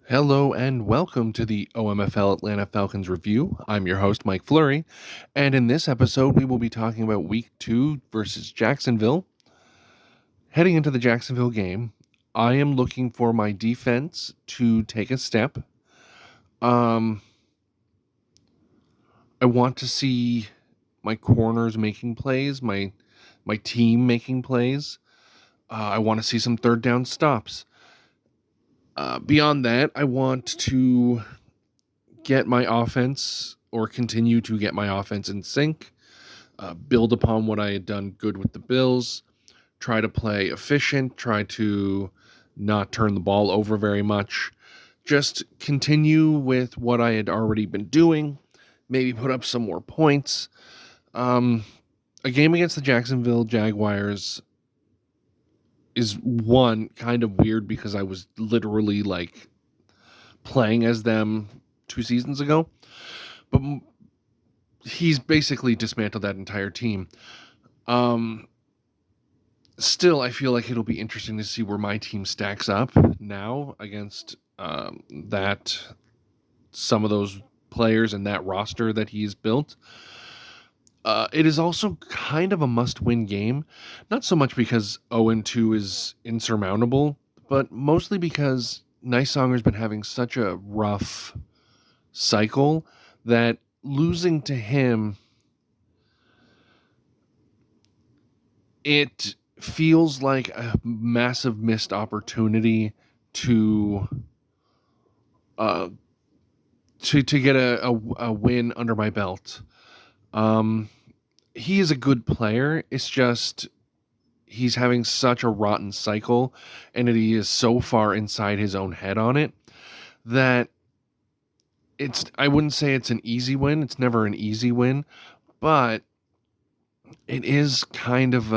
Hello and welcome to the OMFL Atlanta Falcons review. I'm your host, Mike Fleury, and in this episode, we will be talking about Week 2 versus Jacksonville. Heading into the Jacksonville game, I am looking for my defense to take a step. I want to see my corners making plays, my team making plays. I want to see some third down stops. Beyond that, I want to get my offense or continue to get my offense in sync, build upon what I had done good with the Bills, try to play efficient, try to not turn the ball over very much, just continue with what I had already been doing, maybe put up some more points. A game against the Jacksonville Jaguars is one kind of weird because I was literally like playing as them 2 seasons ago, but he's basically dismantled that entire team. Still, I feel like it'll be interesting to see where my team stacks up now against some of those players and that roster that he's built. It is also kind of a must-win game, not so much because 0-2 is insurmountable, but mostly because Nysonger's been having such a rough cycle that losing to him, it feels like a massive missed opportunity to get a win under my belt. He is a good player. It's just he's having such a rotten cycle, and he is so far inside his own head on it that I wouldn't say it's an easy win. It's never an easy win, but it is kind of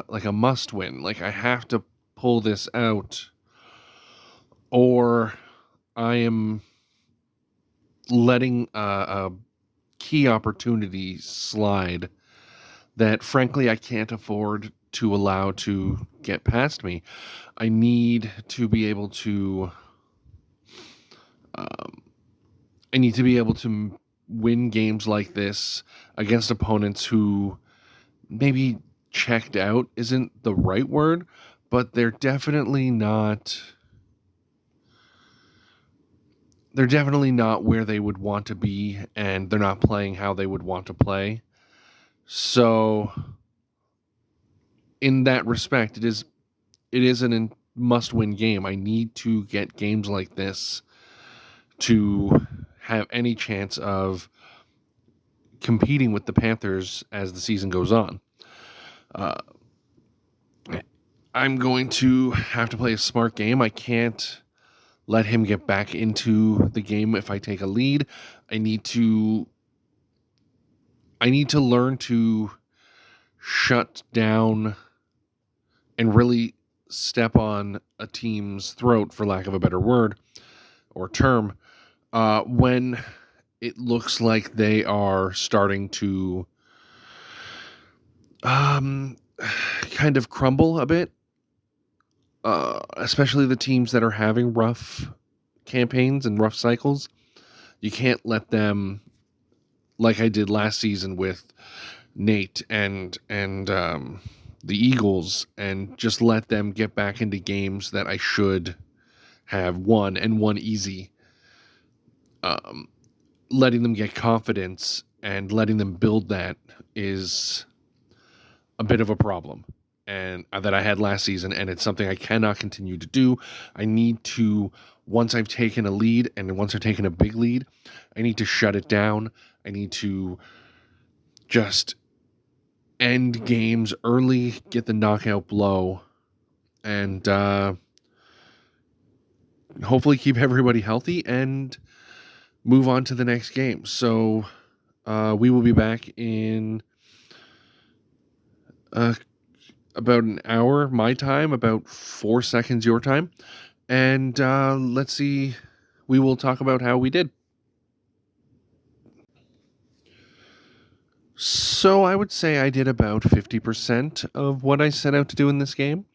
like a must win. Like, I have to pull this out, or I am letting a key opportunity slide that, frankly, I can't afford to allow to get past me. I need to be able to win games like this against opponents who maybe checked out isn't the right word, but they're definitely not where they would want to be, and they're not playing how they would want to play. So in that respect, it is a must-win game. I need to get games like this to have any chance of competing with the Panthers as the season goes on. I'm going to have to play a smart game. I can't let him get back into the game if I take a lead. I need to learn to shut down and really step on a team's throat, for lack of a better word or term, when it looks like they are starting to kind of crumble a bit, especially the teams that are having rough campaigns and rough cycles. You can't let them, like I did last season with Nate and the Eagles, and just let them get back into games that I should have won, and won easy. Letting them get confidence and letting them build that is a bit of a problem, and that I had last season, and it's something I cannot continue to do. I need to, once I've taken a lead, and once I've taken a big lead, I need to shut it down. I need to just end games early, get the knockout blow, and hopefully keep everybody healthy and move on to the next game. So we will be back in about an hour my time, about 4 seconds your time, and let's see. We will talk about how we did. So I would say I did about 50% of what I set out to do in this game.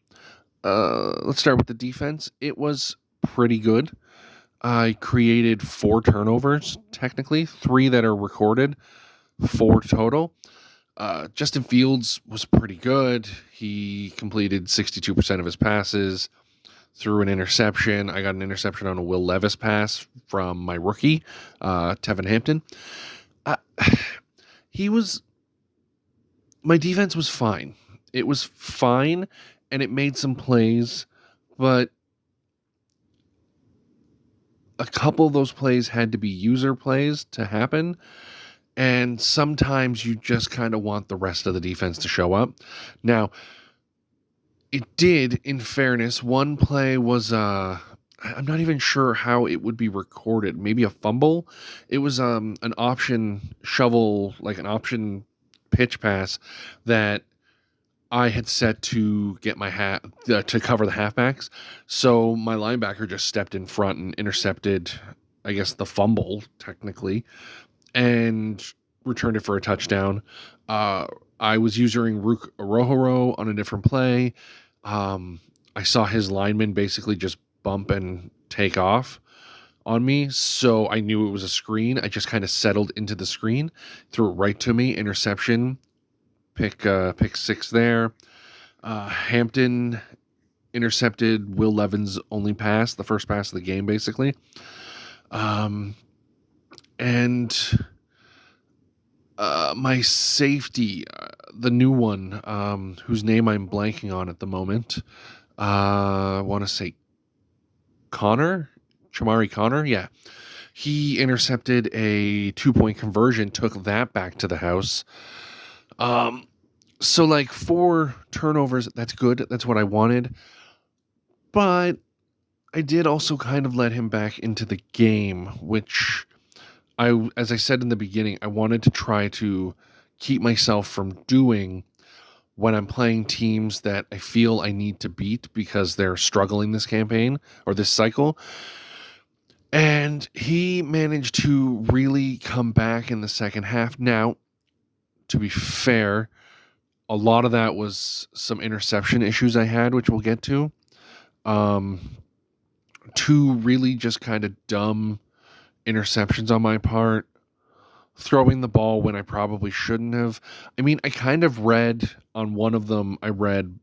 Let's start with the defense. It was pretty good. I created 4 turnovers, technically, 3 that are recorded, 4 total. Justin Fields was pretty good. He completed 62% of his passes, threw an interception. I got an interception on a Will Levis pass from my rookie, Tevin Hampton. My defense was fine. It was fine, and it made some plays, but a couple of those plays had to be user plays to happen, and sometimes you just kind of want the rest of the defense to show up. Now, it did, in fairness. One play was, I'm not even sure how it would be recorded. Maybe a fumble? It was an option shovel, like an option pitch pass that I had set to get my to cover the halfbacks. So my linebacker just stepped in front and intercepted, I guess, the fumble, technically, and returned it for a touchdown. I was using Rook Arohoro on a different play. I saw his lineman basically just bump and take off on me, so I knew it was a screen. I just kind of settled into the screen, threw it right to me, interception, pick 6 there. Hampton intercepted Will Levin's only pass, the first pass of the game, basically. And my safety, the new one, whose name I'm blanking on at the moment, I want to say Chamari Connor, yeah. He intercepted a 2-point conversion, took that back to the house. So like 4 turnovers, that's good. That's what I wanted. But I did also kind of let him back into the game, which as I said in the beginning, I wanted to try to keep myself from doing when I'm playing teams that I feel I need to beat because they're struggling this campaign or this cycle. And he managed to really come back in the second half. Now, to be fair, a lot of that was some interception issues I had, which we'll get to. 2 really just kind of dumb interceptions on my part. Throwing the ball when I probably shouldn't have. I mean, I kind of read on one of them, I read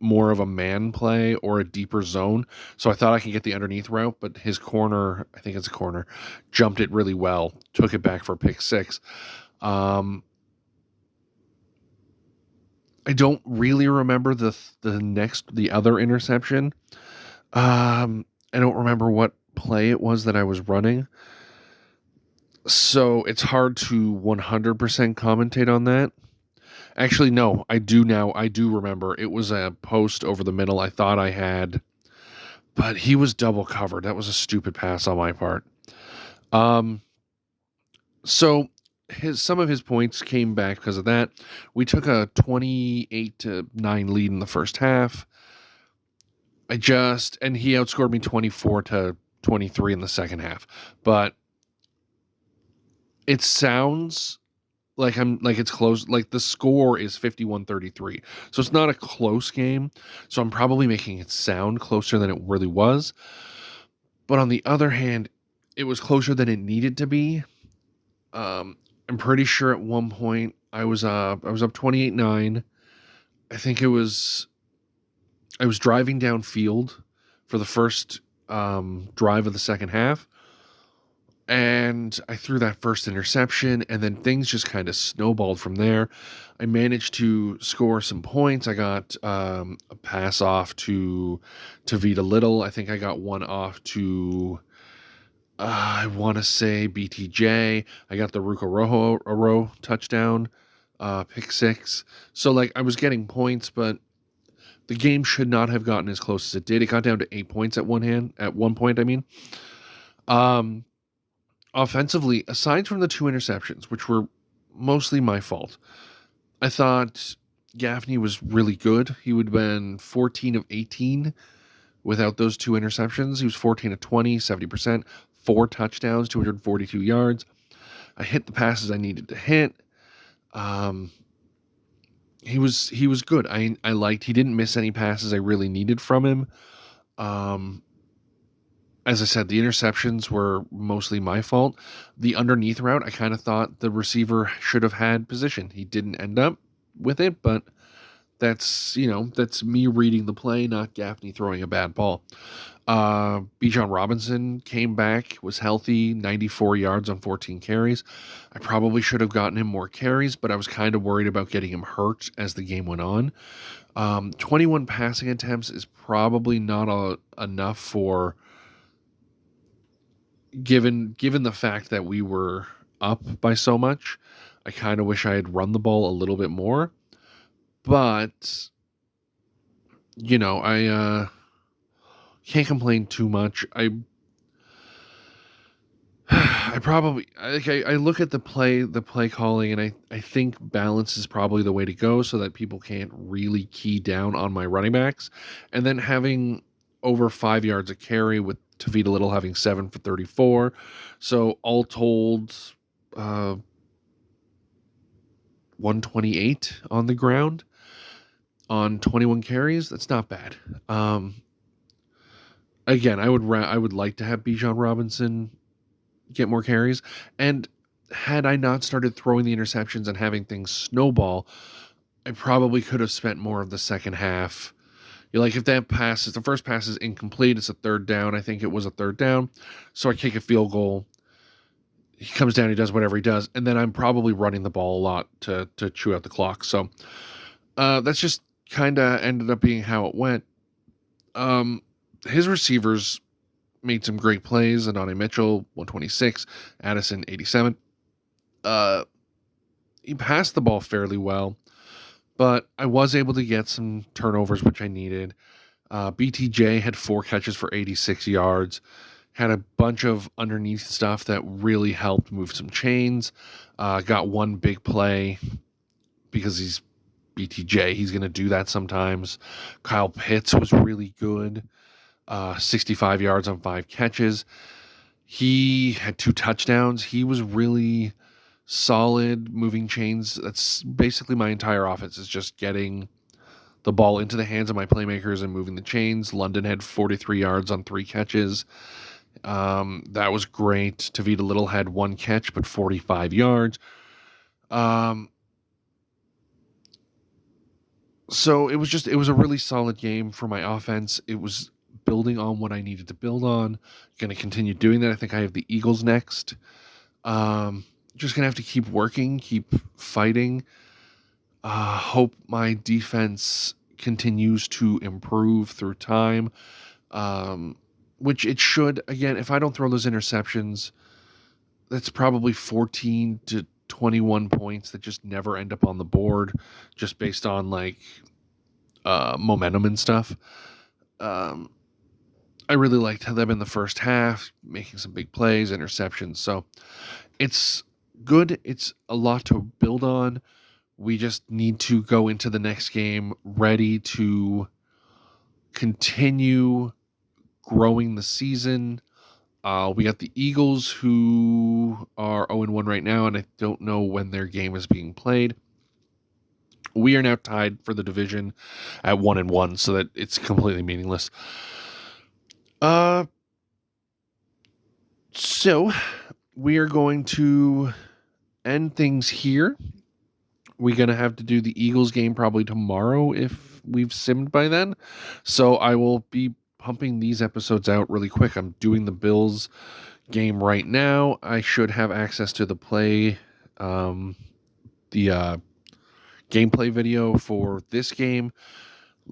more of a man play or a deeper zone. So I thought I could get the underneath route, but his corner, I think it's a corner, jumped it really well, took it back for pick 6. I don't really remember the other interception. I don't remember what play it was that I was running. So it's hard to 100% commentate on that. Actually, no, I do now. I do remember. It was a post over the middle I thought I had, but he was double covered. That was a stupid pass on my part. So some of his points came back because of that. We took a 28-9 lead in the first half. And he outscored me 24-23 in the second half. But it sounds like it's close. Like the score is 51-33. So it's not a close game. So I'm probably making it sound closer than it really was. But on the other hand, it was closer than it needed to be. I'm pretty sure at one point I was up 28-9. I think I was driving downfield for the first drive of the second half. And I threw that first interception, and then things just kind of snowballed from there. I managed to score some points. I got a pass off to Vita Little. I think I got one off to, I want to say BTJ. I got the Ruka Rojo touchdown. pick six. So, like, I was getting points, but the game should not have gotten as close as it did. It got down to 8 points at one point, I mean. Offensively, aside from the two interceptions, which were mostly my fault, I thought Gaffney was really good. He would have been 14 of 18 without those two interceptions. He was 14 of 20, 70%, 4 touchdowns, 242 yards. I hit the passes I needed to hit. He was good. I liked he didn't miss any passes I really needed from him. As I said, the interceptions were mostly my fault. The underneath route, I kind of thought the receiver should have had position. He didn't end up with it, but that's me reading the play, not Gaffney throwing a bad ball. Bijan Robinson came back, was healthy, 94 yards on 14 carries. I probably should have gotten him more carries, but I was kind of worried about getting him hurt as the game went on. 21 passing attempts is probably not enough for, given the fact that we were up by so much. I kind of wish I had run the ball a little bit more. But, I can't complain too much. I look at the play calling, and I think balance is probably the way to go so that people can't really key down on my running backs. And then having over 5 yards a carry with Tavita Little having 7 for 34. So all told, 128 on the ground on 21 carries. That's not bad. Again, I would like to have Bijan Robinson get more carries. And had I not started throwing the interceptions and having things snowball, I probably could have spent more of the second half. If the first pass is incomplete, it's a third down. I think it was a third down. So I kick a field goal. He comes down, he does whatever he does. And then I'm probably running the ball a lot to chew out the clock. So that's just kind of ended up being how it went. His receivers made some great plays. Adonai Mitchell, 126. Addison, 87. He passed the ball fairly well, but I was able to get some turnovers, which I needed. BTJ had 4 catches for 86 yards. Had a bunch of underneath stuff that really helped move some chains. Got one big play because he's BTJ. He's going to do that sometimes. Kyle Pitts was really good. 65 yards on 5 catches. He had 2 touchdowns. He was really solid moving chains. That's basically my entire offense, is just getting the ball into the hands of my playmakers and moving the chains. London had 43 yards on 3 catches. That was great. Tavita Little had 1 catch, but 45 yards. So it was a really solid game for my offense. It was building on what I needed to build on. Going to continue doing that. I think I have the Eagles next. Just going to have to keep working, keep fighting. Hope my defense continues to improve through time. Which it should. Again, if I don't throw those interceptions, that's probably 14 to 21 points that just never end up on the board, just based on momentum and stuff. I really liked them in the first half, making some big plays, interceptions. So it's good. It's a lot to build on. We just need to go into the next game ready to continue growing the season. We got the Eagles, who are 0-1 right now, and I don't know when their game is being played. We are now tied for the division at 1-1, so that it's completely meaningless. So we are going to end things here. We're going to have to do the Eagles game probably tomorrow if we've simmed by then. So I will be pumping these episodes out really quick. I'm doing the Bills game right now. I should have access to the gameplay video for this game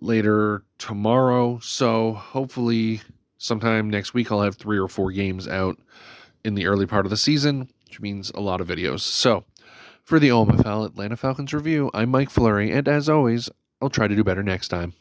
later tomorrow. So hopefully sometime next week I'll have 3 or 4 games out in the early part of the season, which means a lot of videos. So For the OMFL Atlanta Falcons review, I'm Mike Fleury, and as always, I'll try to do better next time.